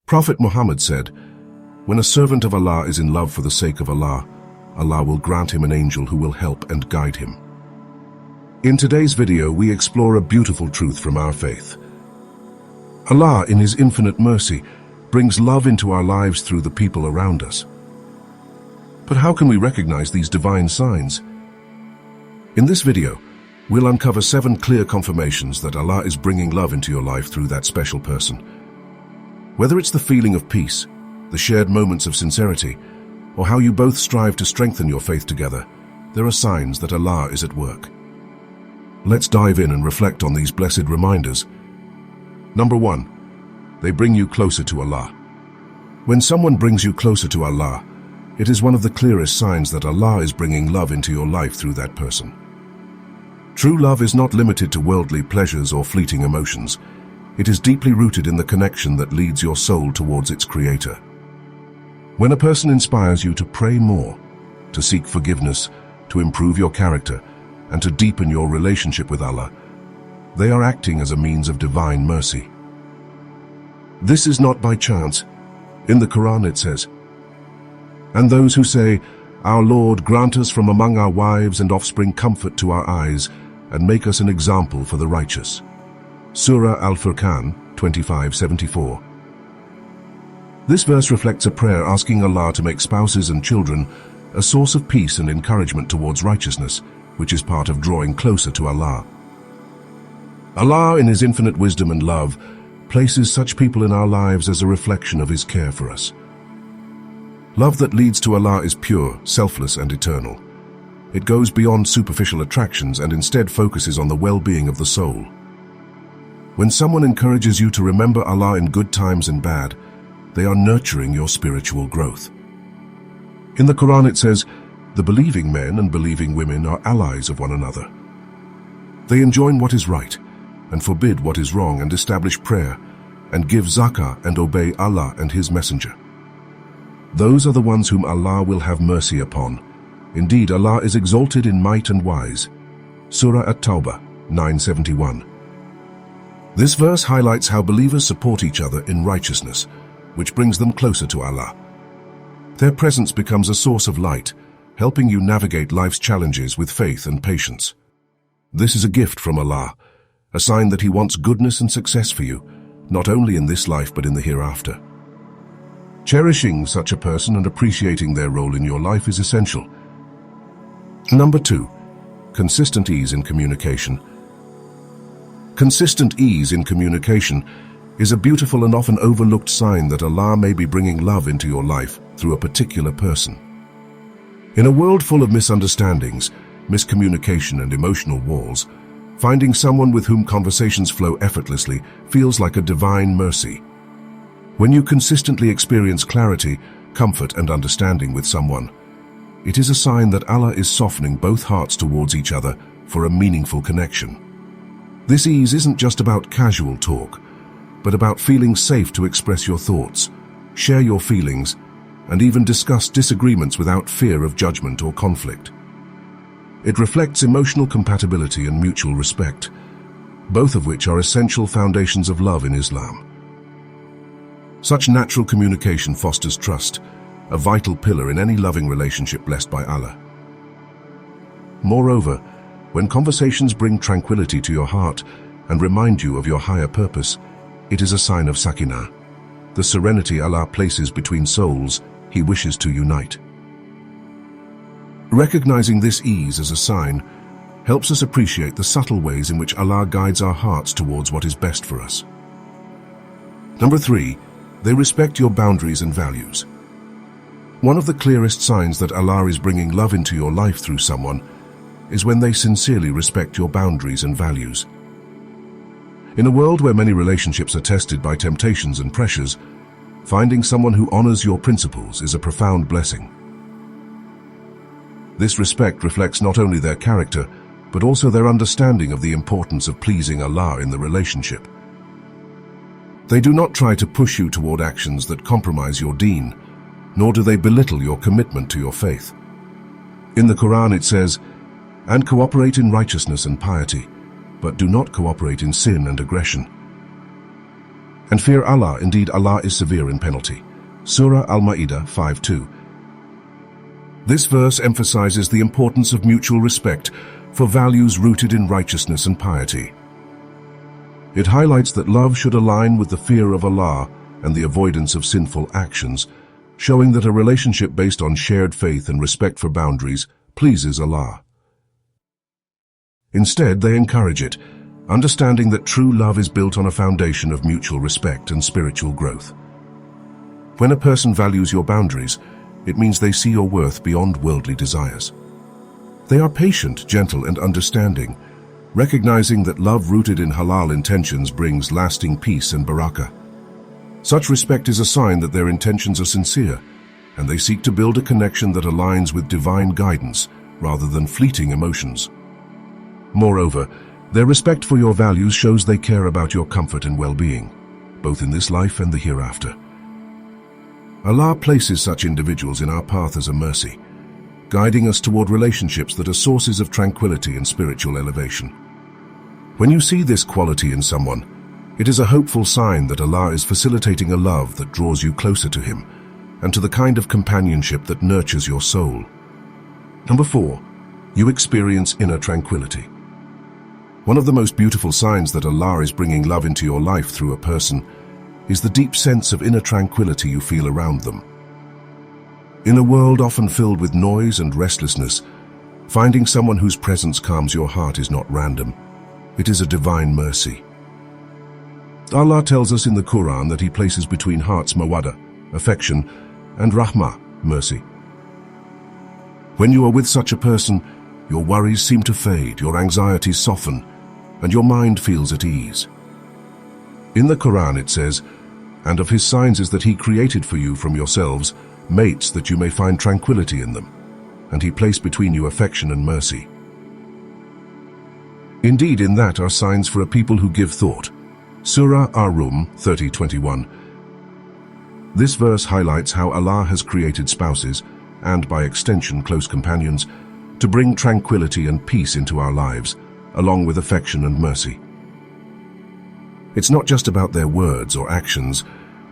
Prophet Muhammad said, "When a servant of Allah is in love for the sake of Allah, Allah will grant him an angel who will help and guide him." In today's video, we explore a beautiful truth from our faith. Allah, in His infinite mercy, brings love into our lives through the people around us. But how can we recognize these divine signs? In this video, we'll uncover 7 clear confirmations that Allah is bringing love into your life through that special person. Whether it's the feeling of peace, the shared moments of sincerity, or how you both strive to strengthen your faith together, there are signs that Allah is at work. Let's dive in and reflect on these blessed reminders. Number 1. They bring you closer to Allah. When someone brings you closer to Allah, it is one of the clearest signs that Allah is bringing love into your life through that person. True love is not limited to worldly pleasures or fleeting emotions. It is deeply rooted in the connection that leads your soul towards its Creator. When a person inspires you to pray more, to seek forgiveness, to improve your character, and to deepen your relationship with Allah, they are acting as a means of divine mercy. This is not by chance. In the Quran it says, "And those who say, 'Our Lord, grant us from among our wives and offspring comfort to our eyes, and make us an example for the righteous.'" Surah Al-Furqan 25:74. This verse reflects a prayer asking Allah to make spouses and children a source of peace and encouragement towards righteousness, which is part of drawing closer to Allah. Allah, in His infinite wisdom and love, places such people in our lives as a reflection of His care for us. Love that leads to Allah is pure, selfless, and eternal. It goes beyond superficial attractions and instead focuses on the well-being of the soul. When someone encourages you to remember Allah in good times and bad, they are nurturing your spiritual growth. In the Quran it says, "The believing men and believing women are allies of one another. They enjoin what is right and forbid what is wrong and establish prayer and give zakah and obey Allah and His Messenger. Those are the ones whom Allah will have mercy upon. Indeed, Allah is exalted in might and wise." Surah At-Tawbah 9:71. This verse highlights how believers support each other in righteousness, which brings them closer to Allah. Their presence becomes a source of light, helping you navigate life's challenges with faith and patience. This is a gift from Allah, a sign that He wants goodness and success for you, not only in this life but in the hereafter. Cherishing such a person and appreciating their role in your life is essential. Number 2. Consistent ease in communication. Consistent ease in communication is a beautiful and often overlooked sign that Allah may be bringing love into your life through a particular person. In a world full of misunderstandings, miscommunication, and emotional walls, finding someone with whom conversations flow effortlessly feels like a divine mercy. When you consistently experience clarity, comfort, and understanding with someone, it is a sign that Allah is softening both hearts towards each other for a meaningful connection. This ease isn't just about casual talk, but about feeling safe to express your thoughts, share your feelings, and even discuss disagreements without fear of judgment or conflict. It reflects emotional compatibility and mutual respect, both of which are essential foundations of love in Islam. Such natural communication fosters trust, a vital pillar in any loving relationship blessed by Allah. Moreover, when conversations bring tranquility to your heart and remind you of your higher purpose, it is a sign of sakinah, the serenity Allah places between souls He wishes to unite. Recognizing this ease as a sign helps us appreciate the subtle ways in which Allah guides our hearts towards what is best for us. Number 3. They respect your boundaries and values. One of the clearest signs that Allah is bringing love into your life through someone is when they sincerely respect your boundaries and values. In a world where many relationships are tested by temptations and pressures, finding someone who honors your principles is a profound blessing. This respect reflects not only their character, but also their understanding of the importance of pleasing Allah in the relationship. They do not try to push you toward actions that compromise your deen, nor do they belittle your commitment to your faith. In the Quran it says, "And cooperate in righteousness and piety, but do not cooperate in sin and aggression." And fear Allah, indeed Allah is severe in penalty. Surah Al-Ma'idah 5:2. This verse emphasizes the importance of mutual respect for values rooted in righteousness and piety. It highlights that love should align with the fear of Allah and the avoidance of sinful actions, showing that a relationship based on shared faith and respect for boundaries pleases Allah. Instead, they encourage it, understanding that true love is built on a foundation of mutual respect and spiritual growth. When a person values your boundaries, it means they see your worth beyond worldly desires. They are patient, gentle, and understanding, recognizing that love rooted in halal intentions brings lasting peace and barakah. Such respect is a sign that their intentions are sincere, and they seek to build a connection that aligns with divine guidance rather than fleeting emotions. Moreover, their respect for your values shows they care about your comfort and well-being, both in this life and the hereafter. Allah places such individuals in our path as a mercy, guiding us toward relationships that are sources of tranquility and spiritual elevation. When you see this quality in someone, it is a hopeful sign that Allah is facilitating a love that draws you closer to Him and to the kind of companionship that nurtures your soul. Number 4, you experience inner tranquility. One of the most beautiful signs that Allah is bringing love into your life through a person is the deep sense of inner tranquility you feel around them. In a world often filled with noise and restlessness, finding someone whose presence calms your heart is not random. It is a divine mercy. Allah tells us in the Quran that He places between hearts mawadda, affection, and rahmah, mercy. When you are with such a person, your worries seem to fade, your anxieties soften, and your mind feels at ease. In the Quran it says, "And of His signs is that He created for you from yourselves mates that you may find tranquility in them, and He placed between you affection and mercy." Indeed, in that are signs for a people who give thought. Surah Ar-Rum 30:21. This verse highlights how Allah has created spouses, and by extension close companions, to bring tranquility and peace into our lives, along with affection and mercy. It's not just about their words or actions,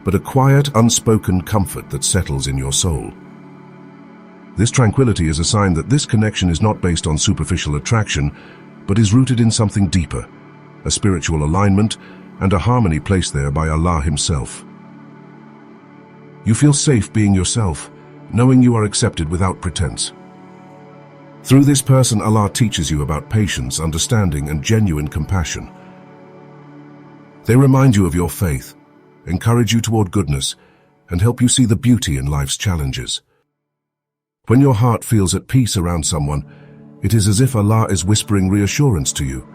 but a quiet, unspoken comfort that settles in your soul. This tranquility is a sign that this connection is not based on superficial attraction, but is rooted in something deeper, a spiritual alignment and a harmony placed there by Allah Himself. You feel safe being yourself, knowing you are accepted without pretense. Through this person, Allah teaches you about patience, understanding, and genuine compassion. They remind you of your faith, encourage you toward goodness, and help you see the beauty in life's challenges. When your heart feels at peace around someone, it is as if Allah is whispering reassurance to you.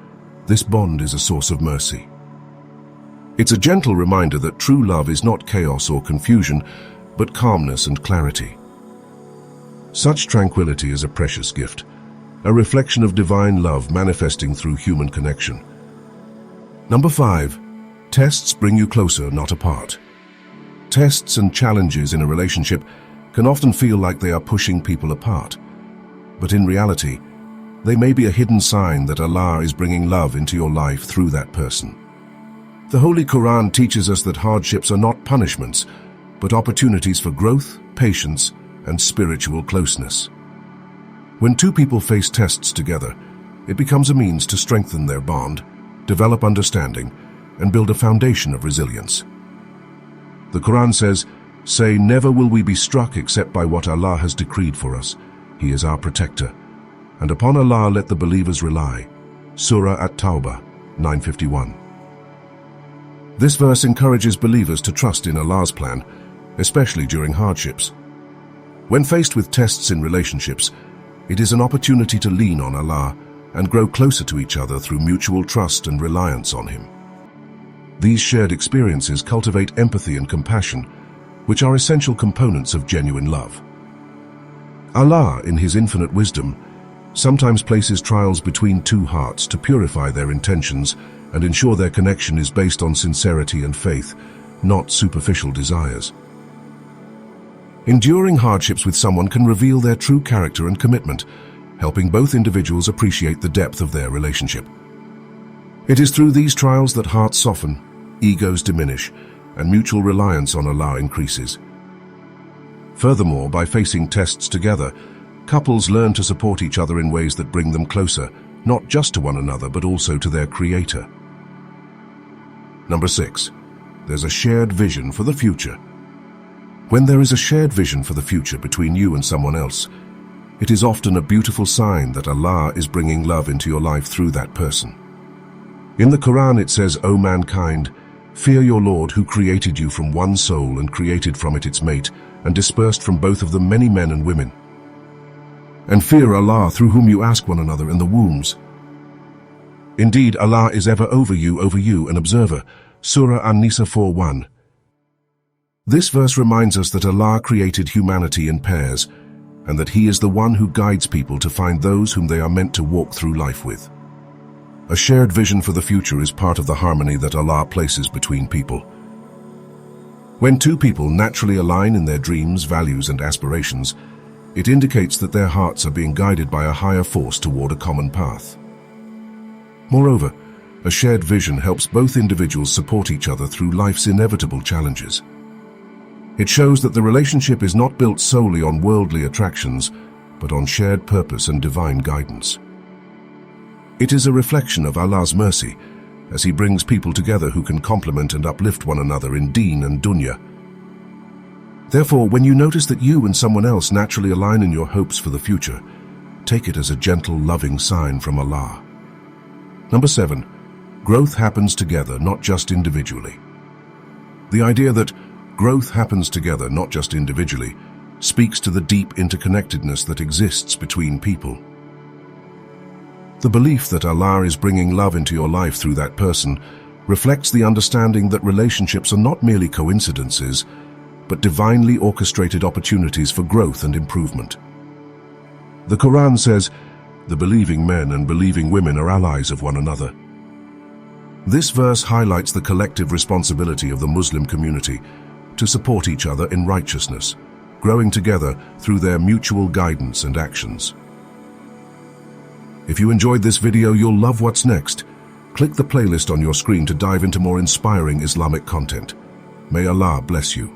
This bond is a source of mercy. It's a gentle reminder that true love is not chaos or confusion, but calmness and clarity. Such tranquility is a precious gift, a reflection of divine love manifesting through human connection. Number 5. Tests bring you closer, not apart. Tests and challenges in a relationship can often feel like they are pushing people apart. But in reality, they may be a hidden sign that Allah is bringing love into your life through that person. The Holy Quran teaches us that hardships are not punishments, but opportunities for growth, patience, and spiritual closeness. When two people face tests together, it becomes a means to strengthen their bond, develop understanding, and build a foundation of resilience. The Quran says, "Say, never will we be struck except by what Allah has decreed for us. He is our protector. And upon Allah let the believers rely." Surah At-Tawbah 9:51. This verse encourages believers to trust in Allah's plan, especially during hardships. When faced with tests in relationships, it is an opportunity to lean on Allah and grow closer to each other through mutual trust and reliance on Him. These shared experiences cultivate empathy and compassion, which are essential components of genuine love. Allah, in His infinite wisdom, sometimes places trials between two hearts to purify their intentions and ensure their connection is based on sincerity and faith, not superficial desires. Enduring hardships with someone can reveal their true character and commitment, helping both individuals appreciate the depth of their relationship. It is through these trials that hearts soften, egos diminish, and mutual reliance on Allah increases. Furthermore, by facing tests together, couples learn to support each other in ways that bring them closer, not just to one another, but also to their Creator. Number 6. There's a shared vision for the future. When there is a shared vision for the future between you and someone else, it is often a beautiful sign that Allah is bringing love into your life through that person. In the Quran it says, "O mankind, fear your Lord who created you from one soul and created from it its mate, and dispersed from both of them many men and women. And fear Allah through whom you ask one another in the wombs. Indeed, Allah is ever over you, an observer." Surah An-Nisa 4:1. This verse reminds us that Allah created humanity in pairs, and that He is the one who guides people to find those whom they are meant to walk through life with. A shared vision for the future is part of the harmony that Allah places between people. When two people naturally align in their dreams, values, and aspirations, it indicates that their hearts are being guided by a higher force toward a common path. Moreover, a shared vision helps both individuals support each other through life's inevitable challenges. It shows that the relationship is not built solely on worldly attractions, but on shared purpose and divine guidance. It is a reflection of Allah's mercy, as He brings people together who can complement and uplift one another in deen and dunya. Therefore, when you notice that you and someone else naturally align in your hopes for the future, take it as a gentle, loving sign from Allah. Number 7. Growth happens together, not just individually. The idea that growth happens together, not just individually, speaks to the deep interconnectedness that exists between people. The belief that Allah is bringing love into your life through that person reflects the understanding that relationships are not merely coincidences, but divinely orchestrated opportunities for growth and improvement. The Quran says, "The believing men and believing women are allies of one another." This verse highlights the collective responsibility of the Muslim community to support each other in righteousness, growing together through their mutual guidance and actions. If you enjoyed this video, you'll love what's next. Click the playlist on your screen to dive into more inspiring Islamic content. May Allah bless you.